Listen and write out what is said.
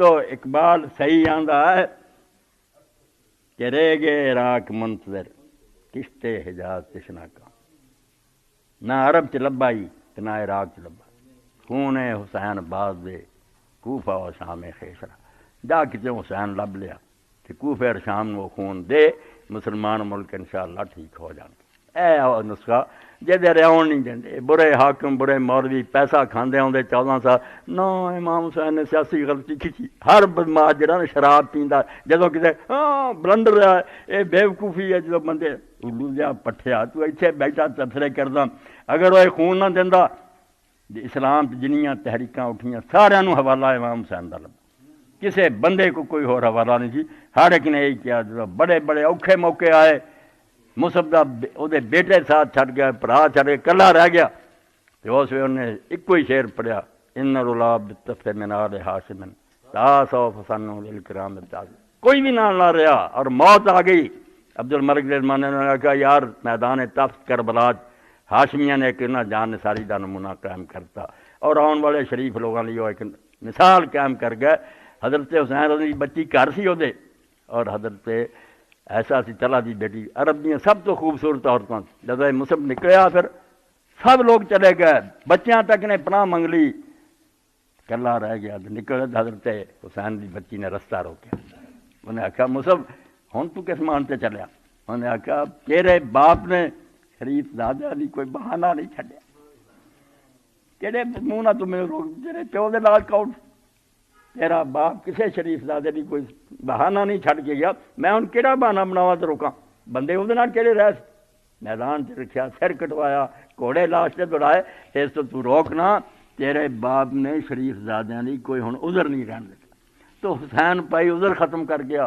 دوستو اقبال صحیح آندا ہے کہ رہ گئے عراق منتظر کشتے حجاز تشنا کا، نہ عرب چ لبائی نہ عراق چ لبا، خون حسین باز دے کوفہ و شام خیسرا، جا کتے حسین لب لیا کہ کوفہ اور شام وہ خون دے، مسلمان ملک انشاءاللہ ٹھیک ہو جان۔ اے نسخہ جہدے رہون نہیں دیندے، برے حاکم برے مولوی پیسہ کھاندے ہوندے 14 سال، نہ امام حسین نے سیاسی غلطی کی، ہر بدماش جڑا نا شراب پیندا جدوں کتے بلنڈر ہے اے بیوقوفی ہے، جدوں بندے الو جا پٹھیا تو ایتھے بیٹھا تبصرے کردا، اگر وہ خون نہ دیندا اسلام جنیاں تحریکاں اٹھیاں ساریاں نو حوالہ امام حسین دا لبا، کسے بندے کو کوئی اور حوالہ نہیں سی، ہر ایک نے یہی کیا، بڑے بڑے اوکھے موقع آئے، مصعب دا دے بیٹے ساتھ چھڑ گیا، بھرا چھڑ گیا، کلا رہ گیا، تو اس وقت انہیں ایک کوئی شعر پڑھیا، ان الغلاب بالطف من آل ہاشم تاسوف فسنہ للکرام ابتاز، کوئی بھی نہ رہا اور موت آ گئی۔ عبد الملک زمانے نے کہا یار میدان تفت کربلا ہاشمیہ نے ایک نہ جان نثاری دا نمونہ قائم کرتا، اور آن والے شریف لوگوں نے ایک مثال قائم کر گئے۔ حضرت حسین رضی بچی گھر سی وہ، اور حضرت ایسا سی طلحہ دی بیٹی، عرب دیاں سب تو خوبصورت عورتوں، جب مصعب نکلیا پھر سب لوگ چلے گئے، بچیاں تک نے پناہ منگ لی، کلا رہ گیا، نکل حضرت حسین دی بچی نے رستہ روکیا، انہیں آکھا مصعب ہن تو کس مان تے چلیا؟ انہیں آکھا تیرے باپ نے شریف زادہ دی کوئی بہانہ نہیں چھڈیا، تیرے منہ نہ تو میرے روک، تیرے پیو دے نال کون، تیرا باپ کسے شریف زادے دی کوئی بہانہ نہیں چھڈ کے گیا، میں ہن کیڑا بہانہ بناواں تے روکاں، بندے اودے نال کیڑے رہ، میدان چ رکھیا، سر کٹوایا، گھوڑے لاش تے دوڑائے، اس تو روک نہ، تیرے باپ نے شریف زادیاں دی کوئی ہن عذر نہیں رہن دیتا، تو حسین پائی عذر ختم کر گیا۔